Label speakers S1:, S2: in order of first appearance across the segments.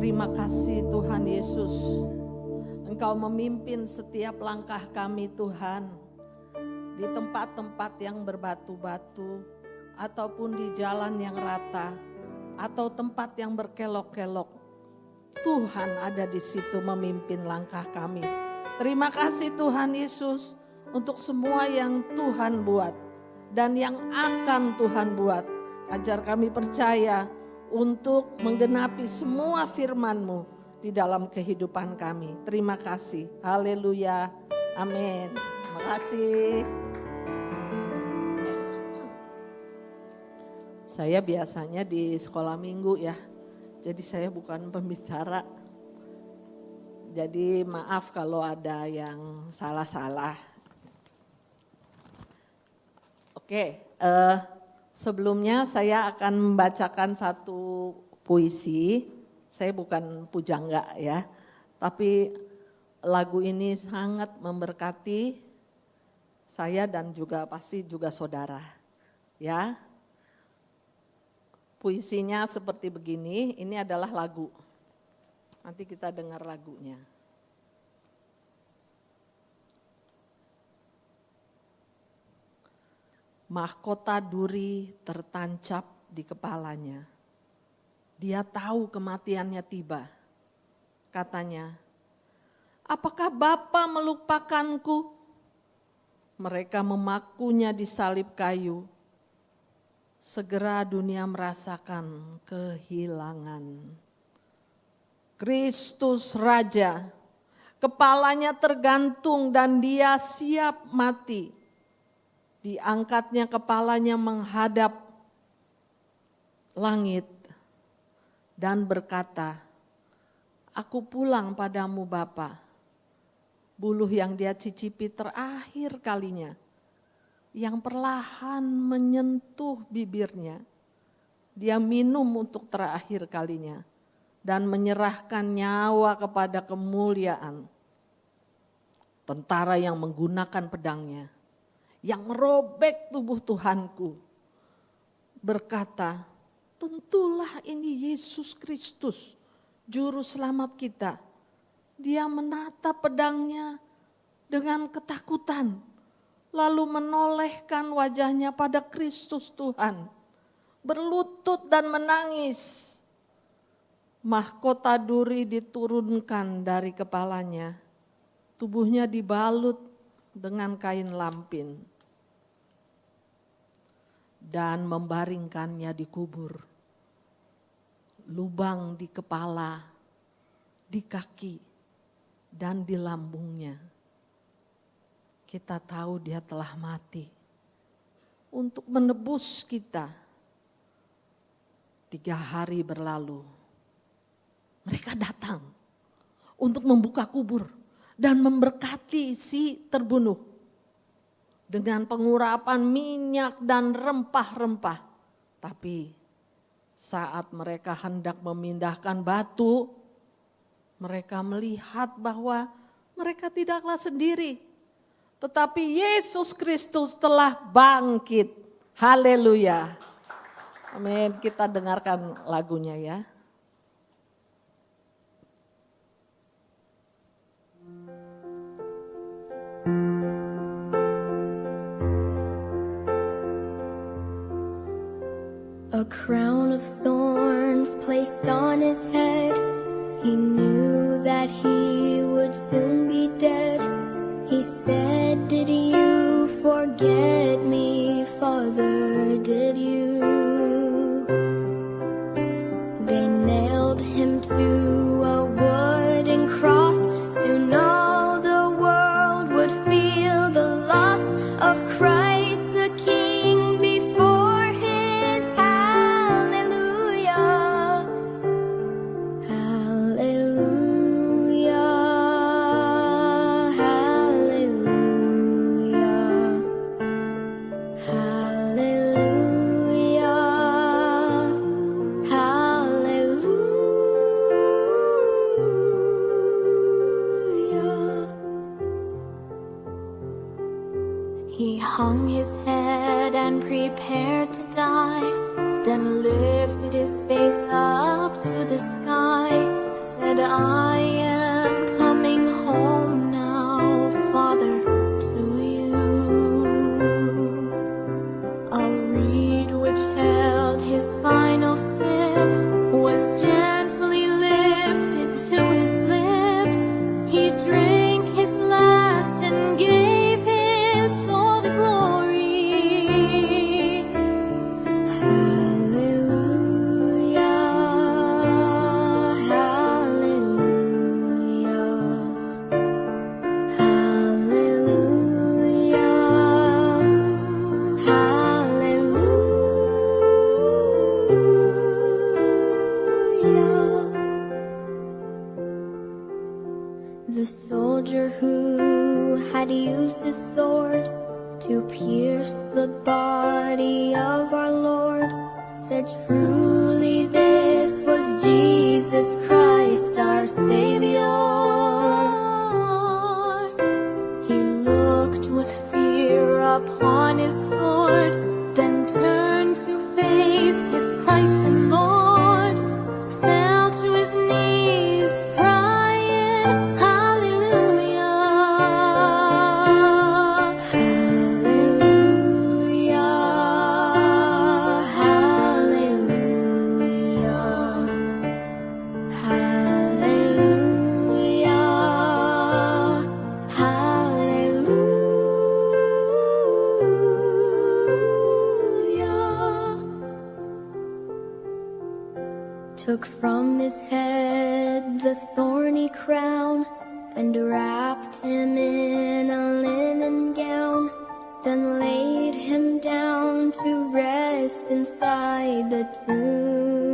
S1: Terima kasih Tuhan Yesus. Engkau memimpin setiap langkah kami Tuhan. Di tempat-tempat yang berbatu-batu, ataupun di jalan yang rata, atau tempat yang berkelok-kelok. Tuhan ada di situ memimpin langkah kami. Terima kasih Tuhan Yesus untuk semua yang Tuhan buat dan yang akan Tuhan buat. Ajar kami percaya untuk menggenapi semua firman-Mu di dalam kehidupan kami. Terima kasih. Haleluya. Amin. Terima kasih. Saya biasanya di sekolah minggu ya. Jadi saya bukan pembicara. Jadi maaf kalau ada yang salah-salah. Oke, sebelumnya saya akan membacakan satu puisi. Saya bukan pujangga ya, tapi lagu ini sangat memberkati saya dan juga pasti juga saudara. Ya, puisinya seperti begini. Ini adalah lagu. Nanti kita dengar lagunya. Mahkota duri tertancap di kepalanya. Dia tahu kematiannya tiba. Katanya, apakah Bapa melupakanku? Mereka memakunya di salib kayu. Segera dunia merasakan kehilangan. Kristus Raja, kepalanya tergantung dan dia siap mati. Diangkatnya kepalanya menghadap langit dan berkata, aku pulang padamu Bapa. Buluh yang dia cicipi terakhir kalinya, yang perlahan menyentuh bibirnya, dia minum untuk terakhir kalinya dan menyerahkan nyawa kepada kemuliaan. Tentara yang menggunakan pedangnya, yang merobek tubuh Tuhanku, berkata, tentulah ini Yesus Kristus, Juru Selamat kita. Dia menatap pedangnya dengan ketakutan, lalu menolehkan wajahnya pada Kristus Tuhan, berlutut dan menangis. Mahkota duri diturunkan dari kepalanya, tubuhnya dibalut dengan kain lampin dan membaringkannya di kubur. Lubang di kepala, di kaki, dan di lambungnya. Kita tahu dia telah mati untuk menebus kita. 3 hari berlalu, mereka datang untuk membuka kubur dan memberkati si terbunuh dengan pengurapan minyak dan rempah-rempah. Tapi saat mereka hendak memindahkan batu, mereka melihat bahwa mereka tidaklah sendiri, tetapi Yesus Kristus telah bangkit. Haleluya. Amin. Kita dengarkan lagunya ya.
S2: A crown of thorns placed on his head. He knew that he would soon be dead. He said, did you forget me, Father, did you? They nailed him to a wooden cross. Soon all the world would feel the loss of Christ the King before his hallelujah. Hallelujah. Hallelujah. Hallelujah. Hallelujah. He hung his head and prepared to die, then lifted his face up to the sky, had used his sword to pierce the body of our Lord, said truly this was Jesus Christ our Savior. He looked with fear upon his sword, then turned to face his Christ and Lord, fell to his knees crying, Hallelujah, Hallelujah, Hallelujah, Hallelujah, Hallelujah. Took from his head the thorny crown and wrapped him in a linen gown, then laid him down to rest inside the tomb.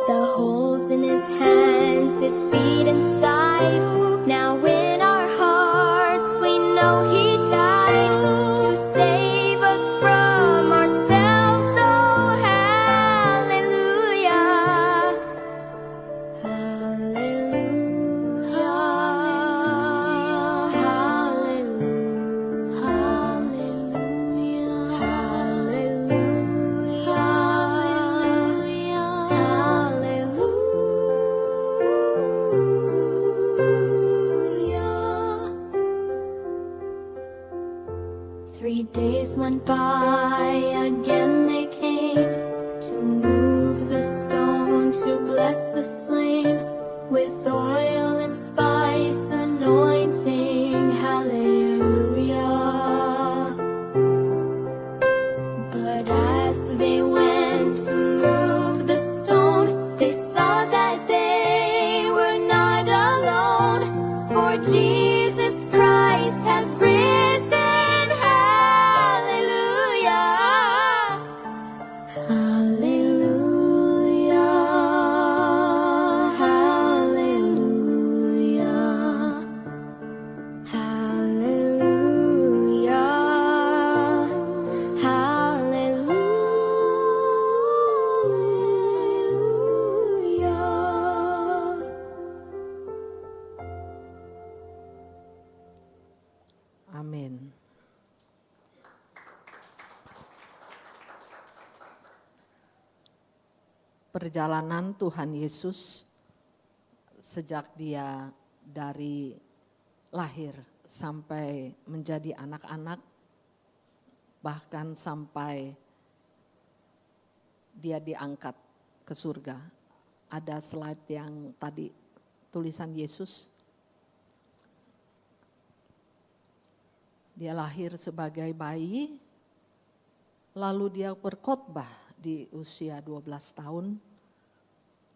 S2: The holes in his hands, his feet and side, now in our hearts we know he died to save us from ourselves. Oh, hallelujah, hallelujah, hallelujah, hallelujah, hallelujah. 3 days went by, again they came to move the stone, to bless the slain with oil and spice anointing. Hallelujah. But as they went to move the stone, they saw that they were not alone, for Jesus Christ has risen. Hallelujah, hallelujah, hallelujah, hallelujah, hallelujah.
S1: Amin. Perjalanan Tuhan Yesus sejak dia dari lahir sampai menjadi anak-anak, bahkan sampai dia diangkat ke surga. Ada slide yang tadi tulisan Yesus. Dia lahir sebagai bayi, lalu dia berkhotbah di usia 12 tahun,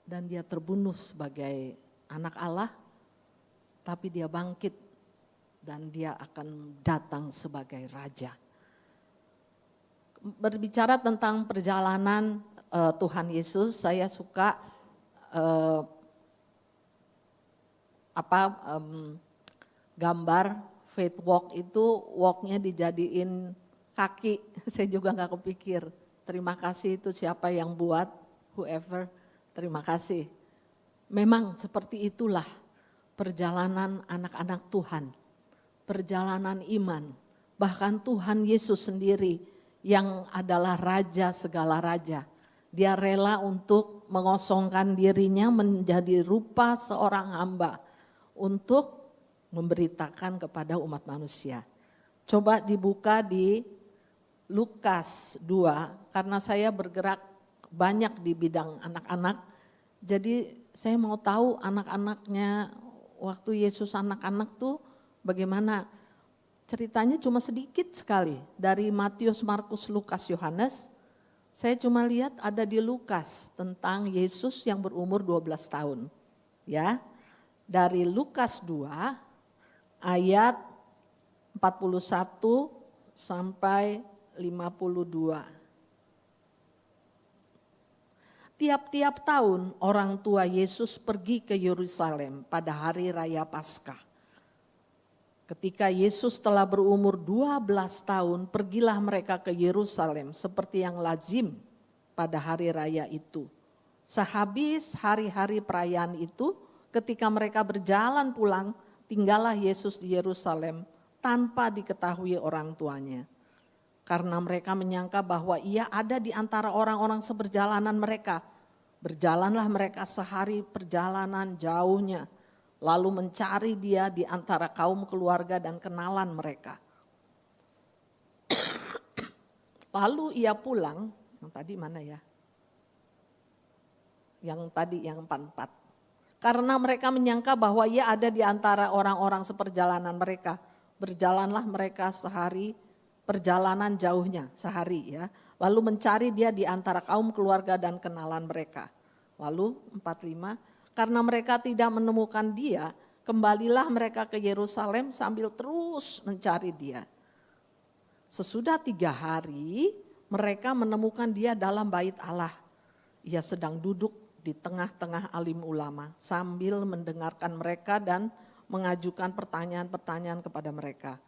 S1: dan dia terbunuh sebagai anak Allah, tapi dia bangkit dan dia akan datang sebagai raja. Berbicara tentang perjalanan Tuhan Yesus, saya suka gambar faith walk itu, walknya dijadiin kaki. Saya juga gak kepikir. Terima kasih itu siapa yang buat, whoever, terima kasih. Memang seperti itulah perjalanan anak-anak Tuhan, perjalanan iman. Bahkan Tuhan Yesus sendiri yang adalah raja segala raja. Dia rela untuk mengosongkan dirinya menjadi rupa seorang hamba untuk memberitakan kepada umat manusia. Coba dibuka di Lukas 2, karena saya bergerak banyak di bidang anak-anak. Jadi saya mau tahu anak-anaknya waktu Yesus anak-anak tuh bagaimana. Ceritanya cuma sedikit sekali dari Matius, Markus, Lukas, Yohanes. Saya cuma lihat ada di Lukas tentang Yesus yang berumur 12 tahun. Ya, dari Lukas 2 ayat 41 sampai 52. Tiap-tiap tahun orang tua Yesus pergi ke Yerusalem pada hari raya Paskah. Ketika Yesus telah berumur 12 tahun, pergilah mereka ke Yerusalem seperti yang lazim pada hari raya itu. Sehabis hari-hari perayaan itu, ketika mereka berjalan pulang, tinggallah Yesus di Yerusalem tanpa diketahui orang tuanya. Karena mereka menyangka bahwa ia ada di antara orang-orang seperjalanan mereka. Berjalanlah mereka sehari perjalanan jauhnya, lalu mencari dia di antara kaum keluarga dan kenalan mereka. Lalu ia pulang, yang tadi mana ya? Yang tadi yang 44. Karena mereka menyangka bahwa ia ada di antara orang-orang seperjalanan mereka. Berjalanlah mereka sehari perjalanan jauhnya, sehari ya. Lalu mencari dia di antara kaum keluarga dan kenalan mereka. Lalu 45, karena mereka tidak menemukan dia, kembalilah mereka ke Yerusalem sambil terus mencari dia. Sesudah 3 hari, mereka menemukan dia dalam bait Allah. Ia sedang duduk di tengah-tengah alim ulama sambil mendengarkan mereka dan mengajukan pertanyaan-pertanyaan kepada mereka.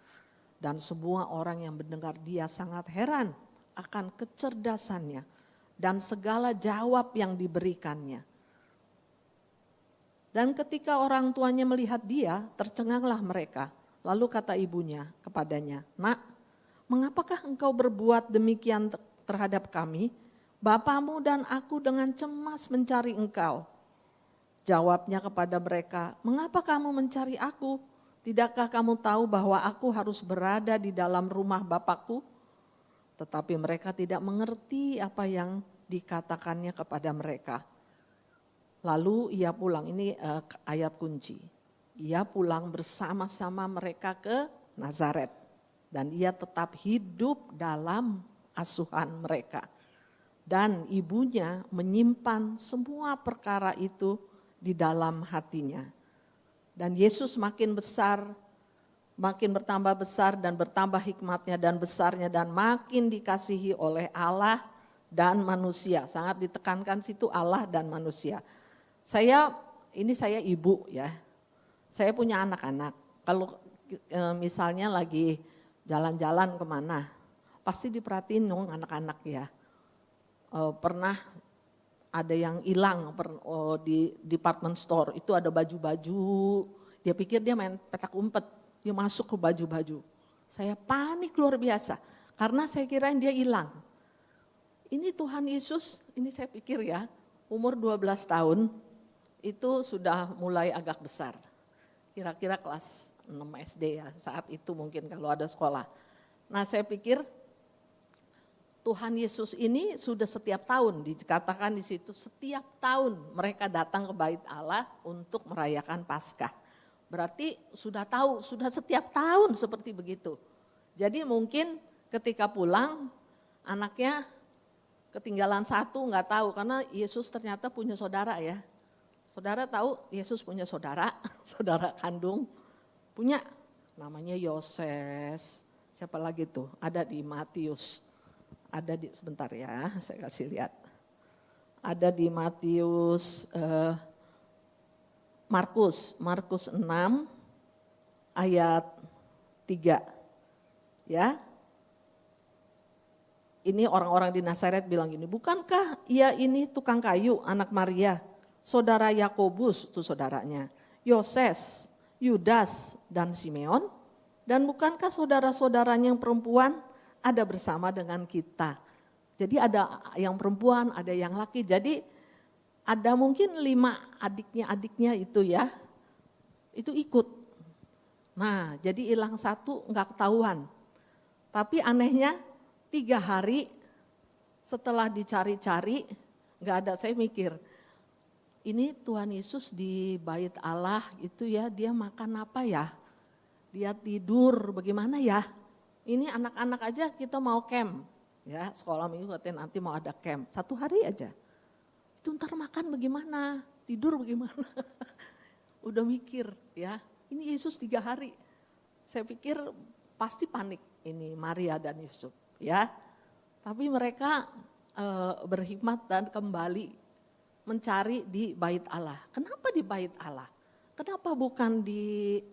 S1: Dan semua orang yang mendengar dia sangat heran akan kecerdasannya dan segala jawab yang diberikannya. Dan ketika orang tuanya melihat dia, tercenganglah mereka. Lalu kata ibunya kepadanya, "Nak, mengapakah engkau berbuat demikian terhadap kami? Bapamu dan aku dengan cemas mencari engkau." Jawabnya kepada mereka, "Mengapa kamu mencari aku? Tidakkah kamu tahu bahwa aku harus berada di dalam rumah Bapakku?" Tetapi mereka tidak mengerti apa yang dikatakannya kepada mereka. Lalu ia pulang, ini ayat kunci. Ia pulang bersama-sama mereka ke Nazaret. Dan ia tetap hidup dalam asuhan mereka. Dan ibunya menyimpan semua perkara itu di dalam hatinya. Dan Yesus makin besar, makin bertambah besar dan bertambah hikmatnya dan besarnya dan makin dikasihi oleh Allah dan manusia. Sangat ditekankan situ Allah dan manusia. Saya ibu ya, saya punya anak-anak. Kalau misalnya lagi jalan-jalan kemana, pasti diperhatiin dong anak-anak ya. Pernah ada yang hilang di department store, itu ada baju-baju, dia pikir dia main petak umpet, dia masuk ke baju-baju. Saya panik luar biasa, karena saya kirain dia hilang. Ini Tuhan Yesus, ini saya pikir ya, umur 12 tahun, itu sudah mulai agak besar. Kira-kira kelas 6 SD ya, saat itu mungkin kalau ada sekolah. Nah saya pikir, Tuhan Yesus ini sudah setiap tahun, dikatakan di situ setiap tahun mereka datang ke bait Allah untuk merayakan Paskah. Berarti sudah tahu, sudah setiap tahun seperti begitu. Jadi mungkin ketika pulang anaknya ketinggalan satu nggak tahu karena Yesus ternyata punya saudara ya. Saudara tahu Yesus punya saudara, saudara kandung punya namanya Yoses. Siapa lagi tuh? Ada di Matius. Ada di, sebentar ya, saya kasih lihat. Ada di Matius, Markus 6 ayat 3. Ya. Ini orang-orang di Nazaret bilang gini, "Bukankah ia ini tukang kayu, anak Maria, saudara Yakobus," itu saudaranya, "Yoses, Yudas dan Simeon? Dan bukankah saudara-saudaranya yang perempuan ada bersama dengan kita?" Jadi ada yang perempuan, ada yang laki. Jadi ada mungkin 5 adiknya itu ya, itu ikut. Nah jadi hilang satu nggak ketahuan. Tapi anehnya 3 hari setelah dicari-cari nggak ada. Saya mikir ini Tuhan Yesus di bait Allah itu ya, dia makan apa ya? Dia tidur bagaimana ya? Ini anak-anak aja kita mau camp, ya sekolah minggu katanya nanti mau ada camp, 1 hari aja. Itu ntar makan bagaimana, tidur bagaimana, udah mikir ya, ini Yesus 3 hari. Saya pikir pasti panik ini Maria dan Yusuf ya. Tapi mereka berhikmat dan kembali mencari di bait Allah. Kenapa di bait Allah? Kenapa bukan di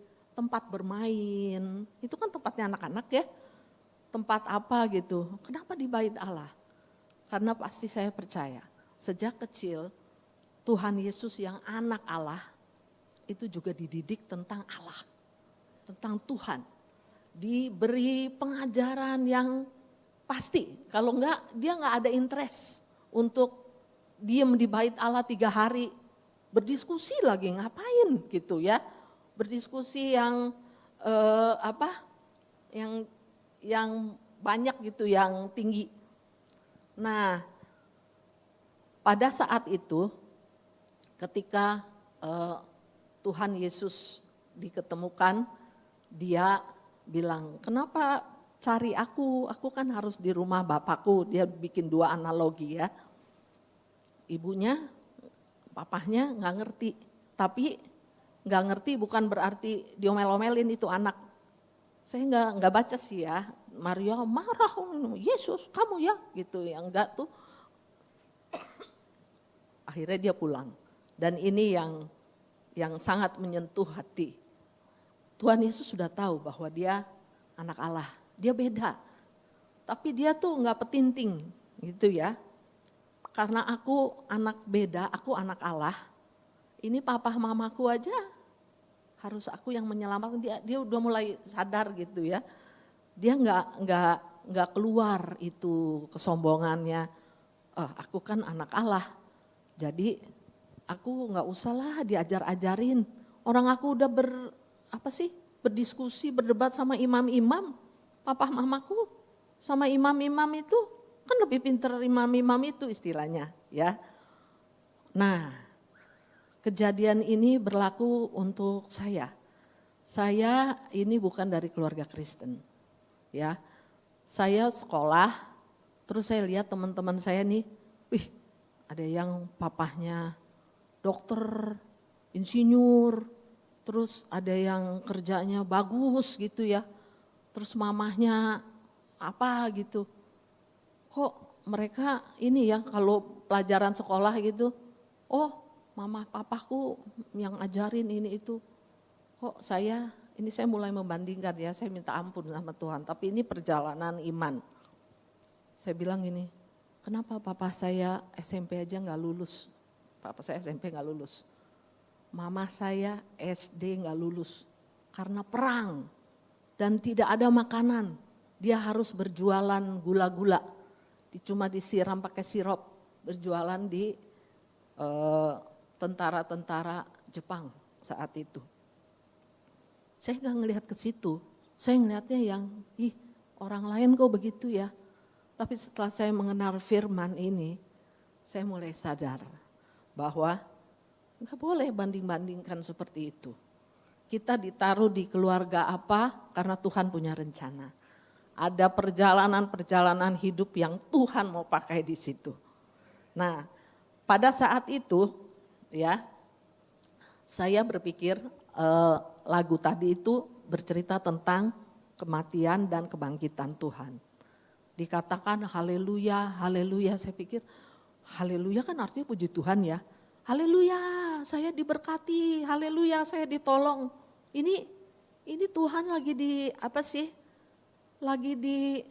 S1: tempat bermain, itu kan tempatnya anak-anak ya, tempat apa gitu. Kenapa di bait Allah? Karena pasti saya percaya, sejak kecil Tuhan Yesus yang anak Allah, itu juga dididik tentang Allah, tentang Tuhan. Diberi pengajaran yang pasti, kalau enggak dia enggak ada interest untuk diem di bait Allah 3 hari, berdiskusi lagi ngapain gitu ya. Berdiskusi yang yang banyak gitu, yang tinggi. Nah, pada saat itu ketika Tuhan Yesus diketemukan, dia bilang, kenapa cari aku kan harus di rumah Bapakku. Dia bikin 2 analogi ya. Ibunya, papahnya nggak ngerti, tapi nggak ngerti bukan berarti diomel-omelin itu anak. Saya nggak baca sih ya, Maria marah, Yesus kamu ya gitu, yang enggak tuh. Akhirnya dia pulang, dan ini yang sangat menyentuh hati. Tuhan Yesus sudah tahu bahwa dia anak Allah, dia beda, tapi dia tuh nggak petinting gitu ya. Karena aku anak beda, aku anak Allah. Ini papa mamaku aja harus aku yang menyelamatkan. Dia udah mulai sadar gitu ya. Dia nggak keluar itu kesombongannya. Aku kan anak Allah, jadi aku nggak usahlah diajar-ajarin. Orang aku udah berdiskusi, berdebat sama imam-imam. Papa mamaku sama imam-imam itu kan lebih pintar imam-imam itu istilahnya ya. Nah, kejadian ini berlaku untuk saya. Saya ini bukan dari keluarga Kristen. Ya. Saya sekolah, terus saya lihat teman-teman saya nih, ada yang papahnya dokter, insinyur, terus ada yang kerjanya bagus gitu ya. Terus mamahnya apa gitu. Kok mereka ini ya kalau pelajaran sekolah gitu, mama papaku yang ajarin ini itu, kok saya mulai membandingkan ya, saya minta ampun sama Tuhan, tapi ini perjalanan iman. Saya bilang gini, kenapa papa saya SMP aja nggak lulus, papa saya SMP nggak lulus, mama saya SD nggak lulus, karena perang dan tidak ada makanan, dia harus berjualan gula-gula, cuma disiram pakai sirup, berjualan di tentara-tentara Jepang saat itu. Saya nggak ngelihat ke situ, saya ngelihatnya yang, orang lain kok begitu ya. Tapi setelah saya mengenal firman ini, saya mulai sadar bahwa nggak boleh banding-bandingkan seperti itu. Kita ditaruh di keluarga apa karena Tuhan punya rencana. Ada perjalanan-perjalanan hidup yang Tuhan mau pakai di situ. Nah, pada saat itu ya, saya berpikir lagu tadi itu bercerita tentang kematian dan kebangkitan Tuhan. Dikatakan haleluya, haleluya, saya pikir haleluya kan artinya puji Tuhan ya. Haleluya, saya diberkati, haleluya, saya ditolong. Ini Tuhan lagi lagi di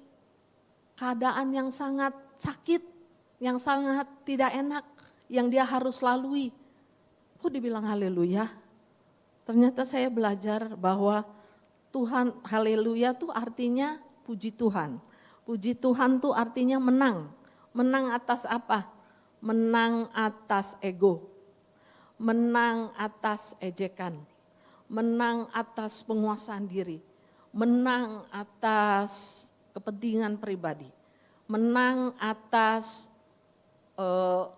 S1: keadaan yang sangat sakit, yang sangat tidak enak, yang dia harus lalui. Kok dibilang haleluya? Ternyata saya belajar bahwa Tuhan, haleluya tuh artinya puji Tuhan. Puji Tuhan tuh artinya menang. Menang atas apa? Menang atas ego. Menang atas ejekan. Menang atas penguasaan diri. Menang atas kepentingan pribadi. Menang atas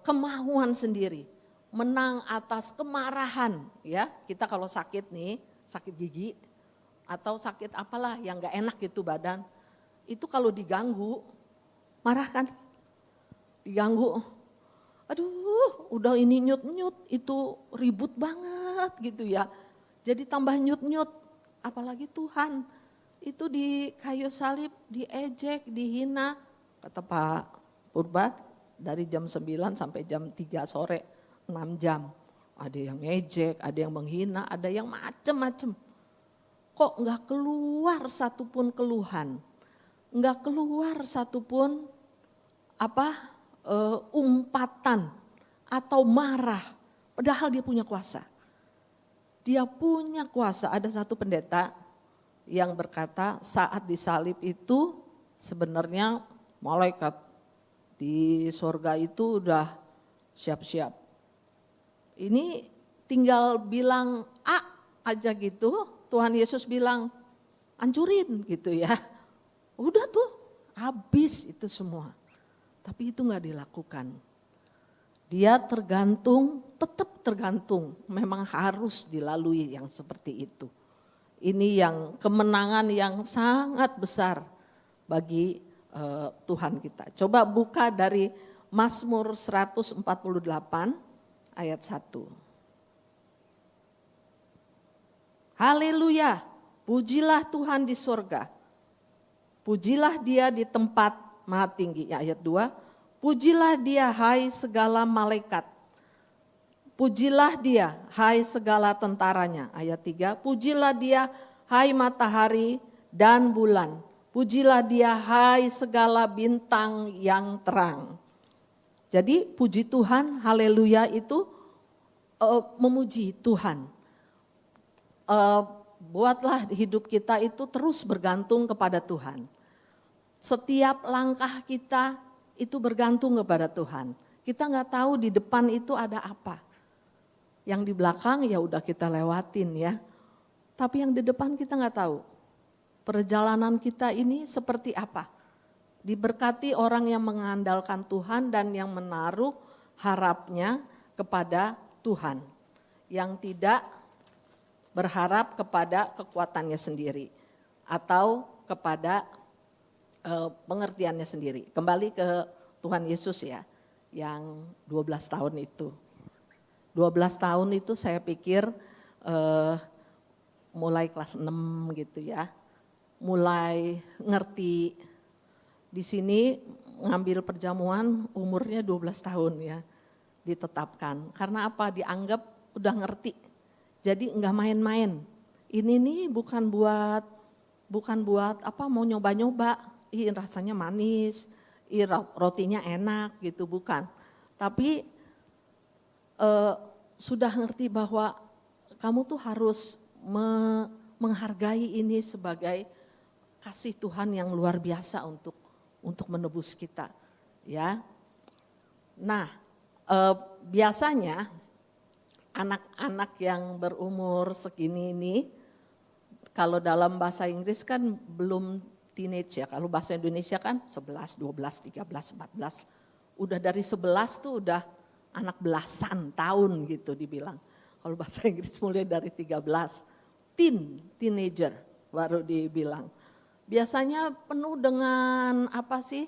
S1: kemauan sendiri. Menang atas kemarahan ya. Kita kalau sakit nih, sakit gigi atau sakit apalah yang gak enak gitu badan. Itu kalau diganggu, marah kan? Diganggu, aduh udah ini nyut-nyut, itu ribut banget gitu ya. Jadi tambah nyut-nyut, apalagi Tuhan. Itu di kayu salib, diejek, dihina. Kata Pak Purba, dari jam 9 sampai jam 3 sore, 6 jam. Ada yang ngejek, ada yang menghina, ada yang macem-macem. kok nggak keluar satupun keluhan, nggak keluar satupun umpatan atau marah, padahal dia punya kuasa. Dia punya kuasa. Ada satu pendeta yang berkata saat disalib itu sebenarnya malaikat di sorga itu udah siap-siap. Ini tinggal bilang A aja gitu, Tuhan Yesus bilang hancurin gitu ya. Udah tuh habis itu semua. Tapi itu gak dilakukan. Dia tergantung, tetap tergantung, memang harus dilalui yang seperti itu. Ini yang kemenangan yang sangat besar bagi Tuhan kita. Coba buka dari Mazmur 148 ayat 1. Haleluya, pujilah Tuhan di sorga. Pujilah dia di tempat maha tinggi. Ayat 2, pujilah dia hai segala malaikat. Pujilah dia hai segala tentaranya. Ayat 3, pujilah dia hai matahari dan bulan. Pujilah dia hai segala bintang yang terang. Jadi puji Tuhan, haleluya itu memuji Tuhan. Buatlah hidup kita itu terus bergantung kepada Tuhan. Setiap langkah kita itu bergantung kepada Tuhan. Kita nggak tahu di depan itu ada apa. Yang di belakang ya udah kita lewatin ya. Tapi yang di depan kita nggak tahu. Perjalanan kita ini seperti apa. Diberkati orang yang mengandalkan Tuhan dan yang menaruh harapnya kepada Tuhan. Yang tidak berharap kepada kekuatannya sendiri. Atau kepada pengertiannya sendiri. Kembali ke Tuhan Yesus ya, yang 12 tahun itu. 12 tahun itu saya pikir mulai kelas 6 gitu ya. Mulai ngerti. Di sini ngambil perjamuan umurnya 12 tahun ya, ditetapkan. Karena apa? Dianggap udah ngerti. Jadi enggak main-main. Ini nih bukan buat mau nyoba-nyoba. Rasanya manis, rotinya enak gitu, bukan. Tapi sudah ngerti bahwa kamu tuh harus menghargai ini sebagai kasih Tuhan yang luar biasa untuk menebus kita, ya. Nah, biasanya anak-anak yang berumur segini ini, kalau dalam bahasa Inggris kan belum teenage ya, kalau bahasa Indonesia kan 11, 12, 13, 14. Udah dari 11 tuh udah anak belasan tahun gitu dibilang. Kalau bahasa Inggris mulai dari 13, teenager baru dibilang. Biasanya penuh dengan apa sih,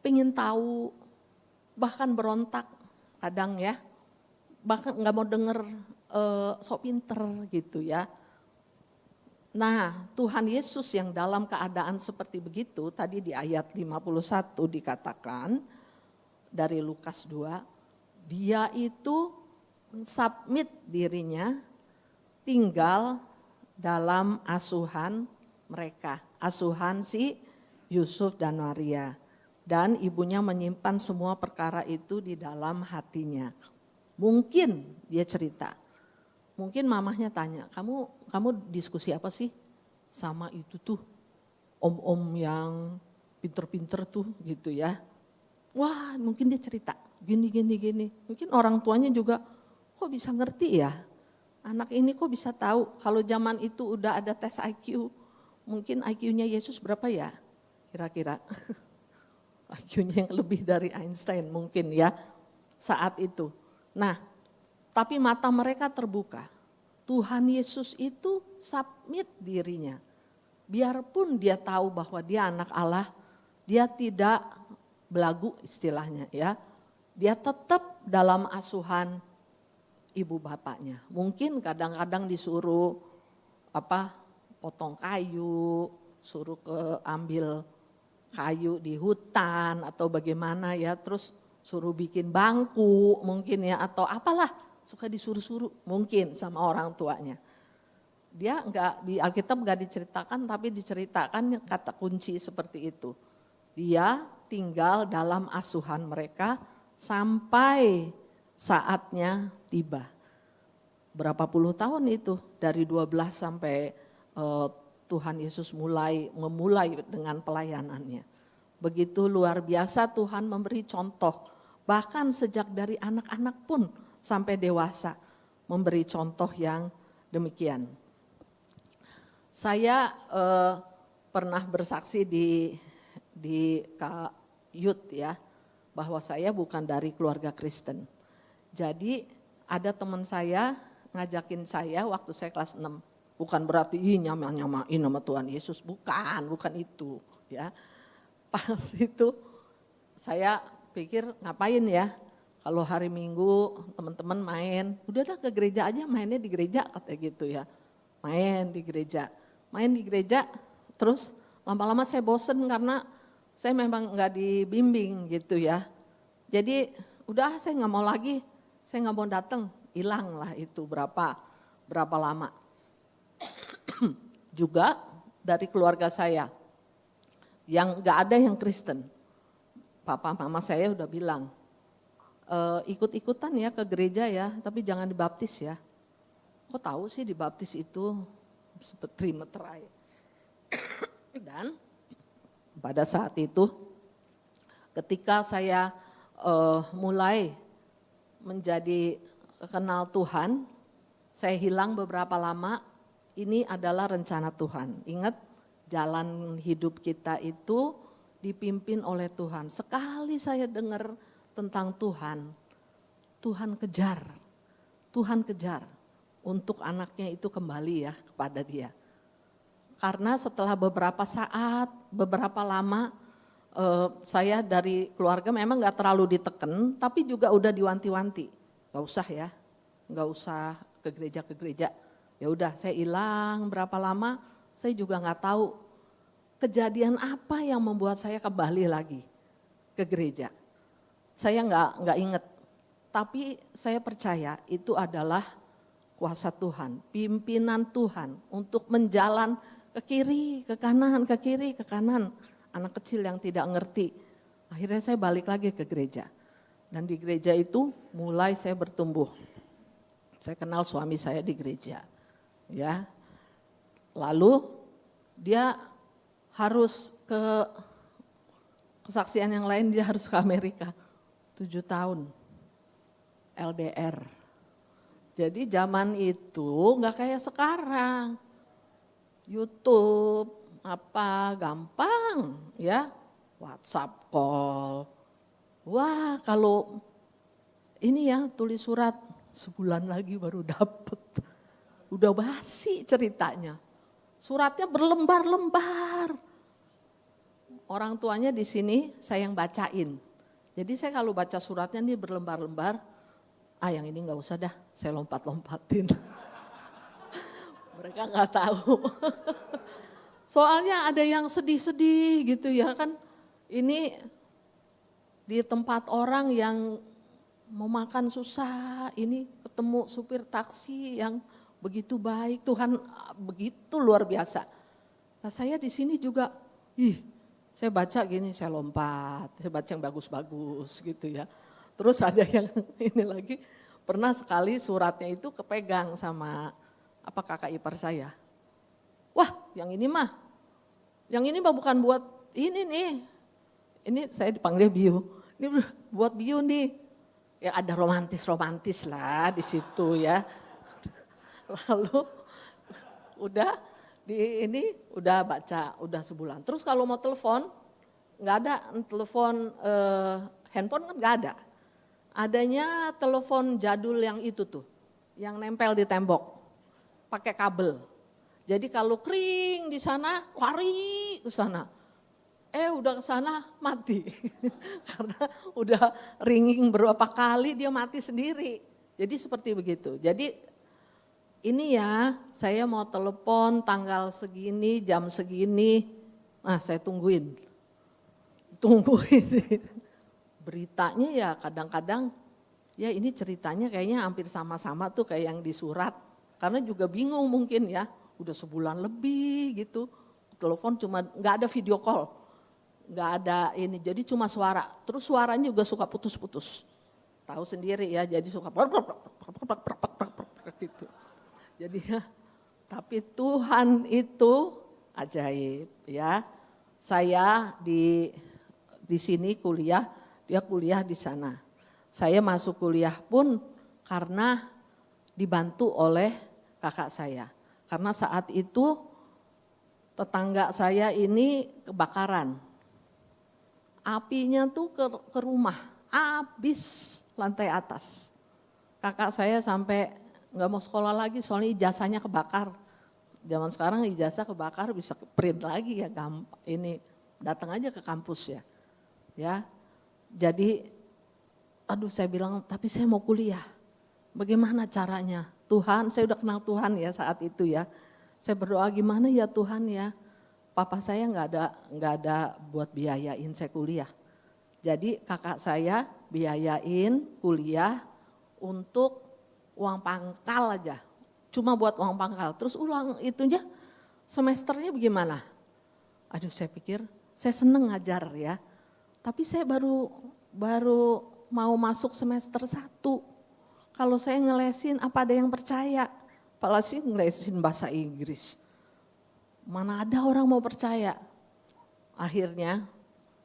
S1: pengen tahu, bahkan berontak kadang ya. Bahkan gak mau denger sok pinter gitu ya. Nah, Tuhan Yesus yang dalam keadaan seperti begitu, tadi di ayat 51 dikatakan dari Lukas 2, dia itu submit dirinya tinggal dalam asuhan mereka, asuhan si Yusuf dan Maria. Dan ibunya menyimpan semua perkara itu di dalam hatinya. Mungkin dia cerita. Mungkin mamahnya tanya, kamu diskusi apa sih sama itu tuh om-om yang pinter-pinter tuh gitu ya. Wah mungkin dia cerita gini. Mungkin orang tuanya juga kok bisa ngerti ya. Anak ini kok bisa tahu kalau zaman itu udah ada tes IQ. Mungkin IQ-nya Yesus berapa ya kira-kira. IQ-nya yang lebih dari Einstein mungkin ya saat itu. Nah, tapi mata mereka terbuka. Tuhan Yesus itu submit dirinya. Biarpun dia tahu bahwa dia anak Allah, dia tidak belagu istilahnya ya. Dia tetap dalam asuhan ibu bapaknya. Mungkin kadang-kadang disuruh potong kayu, suruh ambil kayu di hutan atau bagaimana ya, terus suruh bikin bangku mungkin ya, atau apalah, suka disuruh-suruh mungkin sama orang tuanya. Dia enggak di Alkitab enggak diceritakan, tapi diceritakan kata kunci seperti itu. Dia tinggal dalam asuhan mereka sampai saatnya tiba. Berapa puluh tahun itu, dari 12 sampai Tuhan Yesus memulai dengan pelayanannya. Begitu luar biasa Tuhan memberi contoh, bahkan sejak dari anak-anak pun sampai dewasa memberi contoh yang demikian. Saya pernah bersaksi di Youth ya, bahwa saya bukan dari keluarga Kristen. Jadi ada teman saya ngajakin saya waktu saya kelas 6. Bukan berarti nyamain nama Tuhan Yesus, bukan itu ya. Pas itu saya pikir ngapain ya, kalau hari Minggu teman-teman main, udah dah ke gereja aja, mainnya di gereja katanya gitu ya. Main di gereja, terus lama-lama saya bosen karena saya memang nggak dibimbing gitu ya. Jadi udah saya nggak mau lagi, saya nggak mau datang, hilang lah itu berapa lama. Juga dari keluarga saya yang nggak ada yang Kristen. Papa mama saya udah bilang, ikut-ikutan ya ke gereja ya, tapi jangan dibaptis ya. Kok tahu sih dibaptis itu seperti meterai. Dan pada saat itu ketika saya mulai menjadi kenal Tuhan, saya hilang beberapa lama, ini adalah rencana Tuhan. Ingat, jalan hidup kita itu dipimpin oleh Tuhan. Sekali saya dengar tentang Tuhan, Tuhan kejar untuk anaknya itu kembali ya kepada Dia. Karena setelah beberapa saat, beberapa lama, saya dari keluarga memang gak terlalu diteken, tapi juga udah diwanti-wanti. Gak usah ya, gak usah ke gereja. Ya udah saya hilang berapa lama, saya juga gak tahu kejadian apa yang membuat saya kembali lagi ke gereja. Saya nggak inget, tapi saya percaya itu adalah kuasa Tuhan, pimpinan Tuhan untuk menjalan ke kiri, ke kanan, ke kiri, ke kanan. Anak kecil yang tidak ngerti. Akhirnya saya balik lagi ke gereja. Dan di gereja itu mulai saya bertumbuh. Saya kenal suami saya di gereja. Ya. Lalu dia harus ke kesaksian yang lain, dia harus ke Amerika. 7 tahun LDR. Jadi zaman itu nggak kayak sekarang. YouTube apa gampang ya, WhatsApp call. Wah, kalau ini ya tulis surat sebulan lagi baru dapet. Udah basi ceritanya. Suratnya berlembar-lembar. Orang tuanya di sini saya yang bacain. Jadi saya kalau baca suratnya nih berlembar-lembar, yang ini nggak usah dah, saya lompat-lompatin. Mereka nggak tahu. Soalnya ada yang sedih-sedih gitu ya kan. Ini di tempat orang yang mau makan susah, ini ketemu supir taksi yang begitu baik, Tuhan begitu luar biasa. Nah saya di sini juga, saya baca gini, saya lompat, saya baca yang bagus-bagus gitu ya. Terus ada yang ini lagi, pernah sekali suratnya itu kepegang sama kakak ipar saya. Wah yang ini mah bukan buat ini nih. Ini saya dipanggil Bio, ini buat Bio nih. Ya ada romantis lah di situ ya. Lalu udah udah baca, udah sebulan. Terus kalau mau telepon, nggak ada telepon handphone kan nggak ada. Adanya telepon jadul yang itu tuh, yang nempel di tembok, pakai kabel. Jadi kalau kering di sana, lari ke sana. Udah ke sana mati. Karena udah ringing berapa kali dia mati sendiri. Jadi seperti begitu. Jadi ini ya, saya mau telepon tanggal segini, jam segini. Nah, saya tungguin. Beritanya ya kadang-kadang, ya ini ceritanya kayaknya hampir sama-sama tuh kayak yang di surat. Karena juga bingung mungkin ya, udah sebulan lebih gitu. Telepon cuma nggak ada video call, nggak ada ini, jadi cuma suara. Terus suaranya juga suka putus-putus. Tahu sendiri ya, jadi suka gitu. Jadi tapi Tuhan itu ajaib ya. Saya di sini kuliah, dia kuliah di sana. Saya masuk kuliah pun karena dibantu oleh kakak saya. Karena saat itu tetangga saya ini kebakaran. Apinya tuh ke rumah, habis lantai atas. Kakak saya sampai nggak mau sekolah lagi soalnya ijazahnya kebakar. Zaman sekarang ijazah kebakar bisa print lagi ya, gampang. Ini datang aja ke kampus ya. Ya. Jadi aduh saya bilang tapi saya mau kuliah. Bagaimana caranya? Tuhan, saya udah kenal Tuhan ya saat itu ya. Saya berdoa gimana ya Tuhan ya. Papa saya nggak ada buat biayain saya kuliah. Jadi kakak saya biayain kuliah untuk uang pangkal aja. Cuma buat uang pangkal. Terus ulang itunya semesternya bagaimana? Aduh saya pikir saya seneng ngajar ya. Tapi saya baru mau masuk semester 1. Kalau saya ngelesin apa ada yang percaya? Apalagi ngelesin bahasa Inggris. Mana ada orang mau percaya? Akhirnya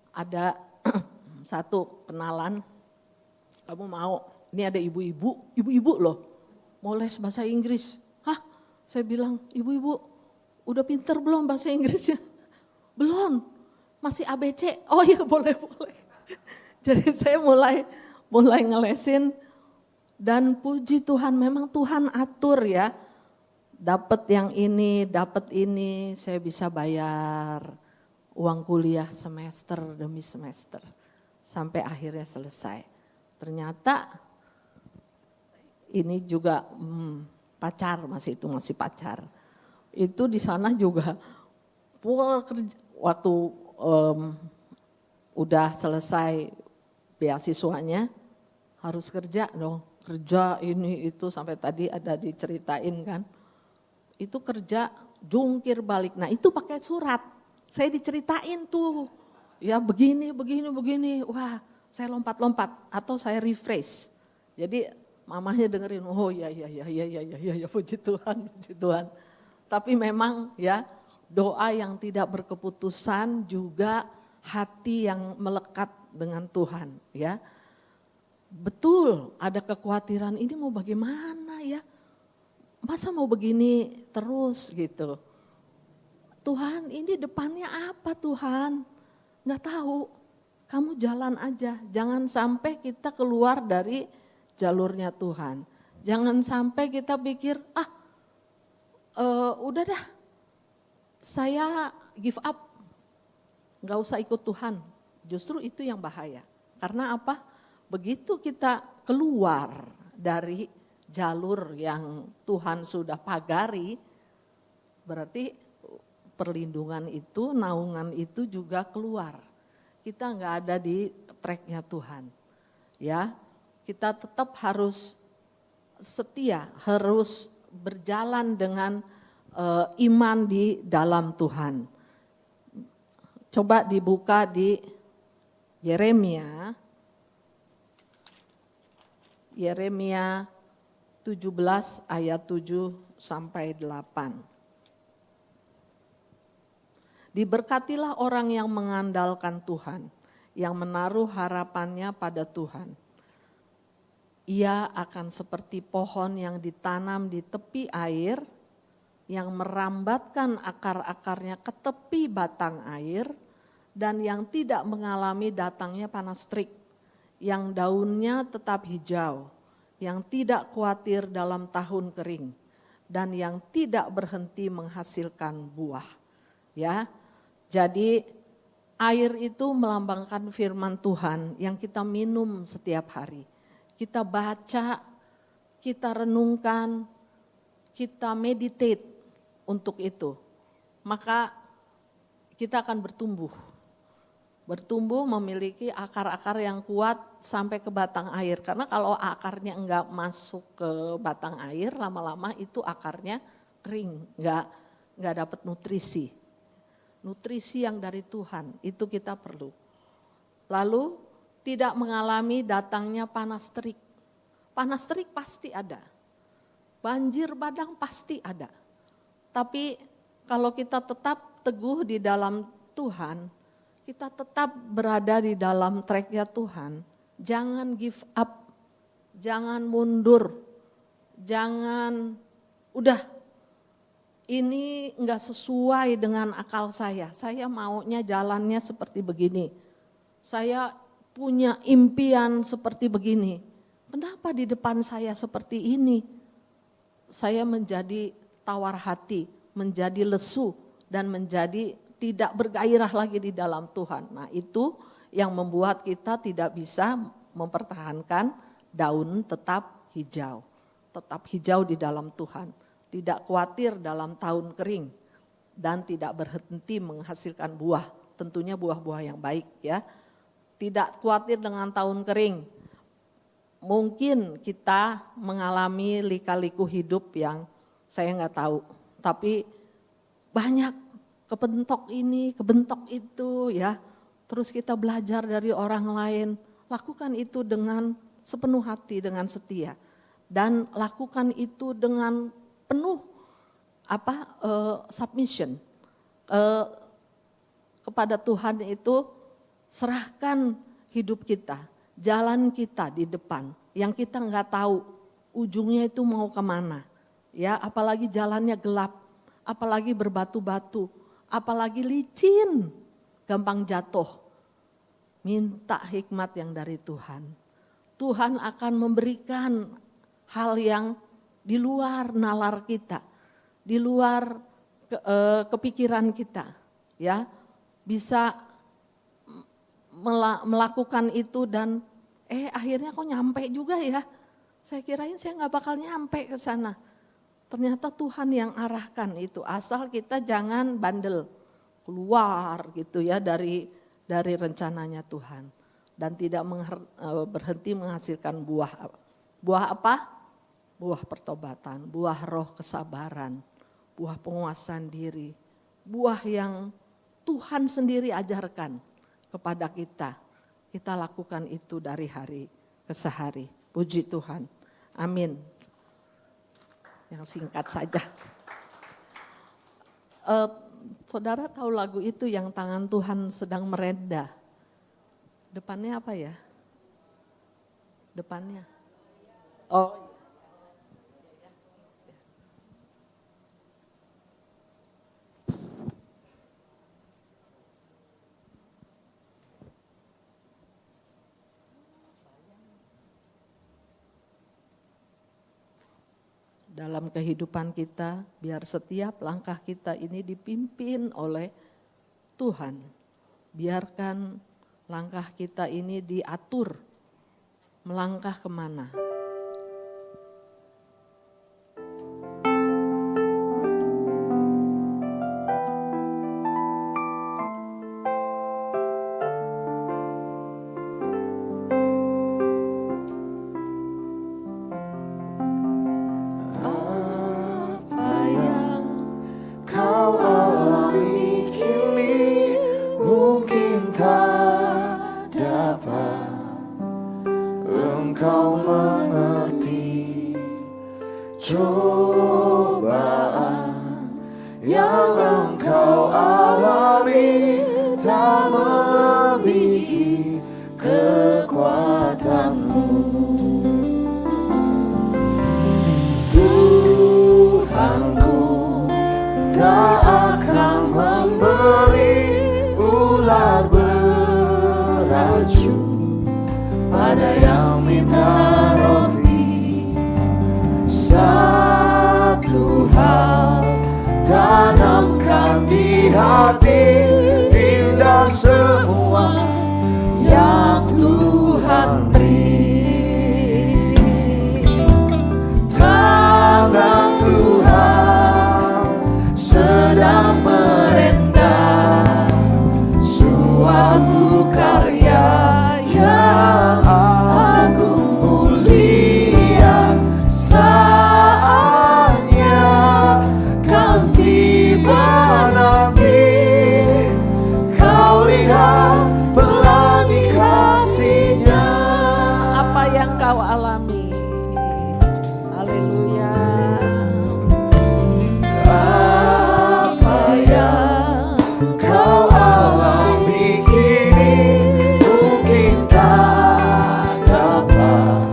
S1: ada satu kenalan, kamu mau, ini ada ibu-ibu loh, mau les bahasa Inggris. Hah? Saya bilang, ibu-ibu udah pinter belum bahasa Inggrisnya? Belum, masih ABC. Oh iya boleh. Jadi saya mulai ngelesin dan puji Tuhan memang Tuhan atur ya. Dapat yang ini, saya bisa bayar uang kuliah semester demi semester. Sampai akhirnya selesai. Ternyata ini juga pacar, masih pacar. Itu di sana juga waktu udah selesai beasiswanya harus kerja dong. Kerja ini itu sampai tadi ada diceritain kan. Itu kerja jungkir balik. Nah itu pakai surat. Saya diceritain tuh. Ya begini. Wah saya lompat-lompat atau saya refresh. Jadi mamahnya dengerin, oh ya puji Tuhan. Tapi memang ya doa yang tidak berkeputusan juga hati yang melekat dengan Tuhan ya. Betul ada kekhawatiran ini mau bagaimana ya. Masa mau begini terus gitu. Tuhan ini depannya apa Tuhan? Nggak tahu, kamu jalan aja. Jangan sampai kita keluar dari jalurnya Tuhan. Jangan sampai kita pikir, udah dah saya give up. Nggak usah ikut Tuhan. Justru itu yang bahaya. Karena apa? Begitu kita keluar dari jalur yang Tuhan sudah pagari, berarti perlindungan itu, naungan itu juga keluar. Kita nggak ada di tracknya Tuhan. Ya, kita tetap harus setia, harus berjalan dengan iman di dalam Tuhan. Coba dibuka di Yeremia 17 ayat 7 sampai 8. Diberkatilah orang yang mengandalkan Tuhan, yang menaruh harapannya pada Tuhan. Ia akan seperti pohon yang ditanam di tepi air, yang merambatkan akar-akarnya ke tepi batang air, dan yang tidak mengalami datangnya panas terik, yang daunnya tetap hijau, yang tidak khawatir dalam tahun kering, dan yang tidak berhenti menghasilkan buah. Ya, jadi air itu melambangkan firman Tuhan yang kita minum setiap hari. Kita baca, kita renungkan, kita meditate untuk itu. Maka kita akan bertumbuh. Bertumbuh memiliki akar-akar yang kuat sampai ke batang air. Karena kalau akarnya enggak masuk ke batang air, lama-lama itu akarnya kering, nggak dapat nutrisi. Nutrisi yang dari Tuhan itu kita perlu. Lalu tidak mengalami datangnya panas terik. Panas terik pasti ada. Banjir bandang pasti ada. Tapi kalau kita tetap teguh di dalam Tuhan, kita tetap berada di dalam tracknya Tuhan, jangan give up, jangan mundur, jangan udah ini enggak sesuai dengan akal saya maunya jalannya seperti begini, saya punya impian seperti begini, kenapa di depan saya seperti ini? Saya menjadi tawar hati, menjadi lesu dan menjadi tidak bergairah lagi di dalam Tuhan. Nah itu yang membuat kita tidak bisa mempertahankan daun tetap hijau di dalam Tuhan. Tidak khawatir dalam tahun kering dan tidak berhenti menghasilkan buah, tentunya buah-buah yang baik ya. Tidak khawatir dengan tahun kering. Mungkin kita mengalami lika-liku hidup yang saya nggak tahu, tapi banyak kebentok ini, kebentok itu ya. Terus kita belajar dari orang lain, lakukan itu dengan sepenuh hati, dengan setia. Dan lakukan itu dengan penuh submission kepada Tuhan itu, serahkan hidup kita, jalan kita di depan yang kita nggak tahu ujungnya itu mau kemana. Ya, apalagi jalannya gelap, apalagi berbatu-batu, apalagi licin, gampang jatuh. Minta hikmat yang dari Tuhan. Tuhan akan memberikan hal yang di luar nalar kita, di luar kepikiran kita, ya bisa melakukan itu dan akhirnya kok nyampe juga ya. Saya kirain saya nggak bakal nyampe ke sana. Ternyata Tuhan yang arahkan itu, asal kita jangan bandel keluar gitu ya dari rencananya Tuhan dan tidak berhenti menghasilkan buah. Buah apa? Buah pertobatan, buah roh kesabaran, buah penguasaan diri, buah yang Tuhan sendiri ajarkan kepada kita. Kita lakukan itu dari hari ke sehari. Puji Tuhan. Amin. Yang singkat saja. Saudara tahu lagu itu yang tangan Tuhan sedang mereda. Depannya apa ya? Depannya. Oh. Dalam kehidupan kita, biar setiap langkah kita ini dipimpin oleh Tuhan. Biarkan langkah kita ini diatur, melangkah kemana.
S3: Ada yang minta roti, satu hal tanam
S1: alami. Haleluya.
S3: Apa yang kau alami kini mungkin tak dapat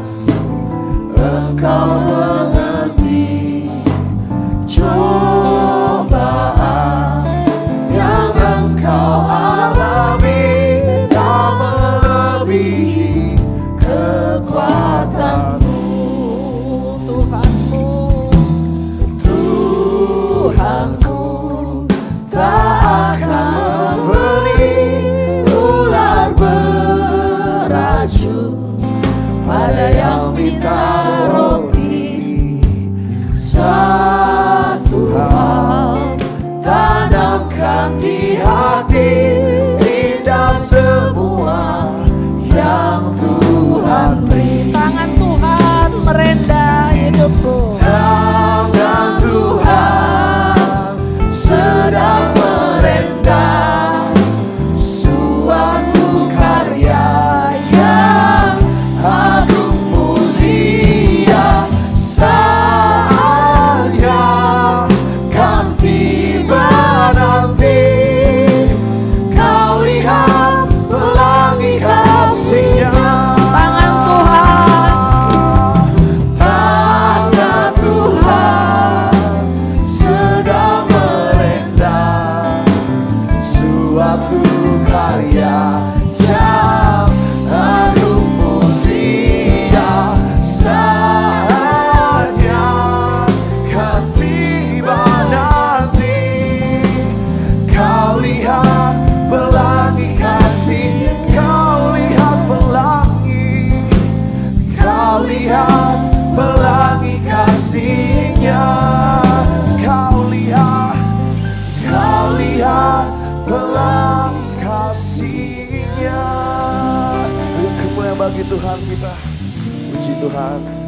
S3: engkau mengerti. Cobaan yang engkau alami tak melebihi kekuatanmu. Tuhanku tak akan memberi ular beracun pada yang minta roti. Satu hal tanamkan di hati, indah semua yang Tuhan beri.
S1: Tangan Tuhan merendah hidupku.
S3: Tangan Tuhan sedang merendah suatu karya yang agung mulia. Saatnya kan tiba nanti, kau lihat pelangi kasih-Nya.
S1: Tangan Tuhan.
S3: Tangan Tuhan sedang merendah suatu karya yang agung mulia. Saatnya kan tiba nanti, kau lihat pelangi kasih, kau lihat pelangi, kau lihat pelangi kasih-Nya. Kau lihat pelangi kasih-Nya. Kemuliaan bagi Tuhan kita. Puji Tuhan.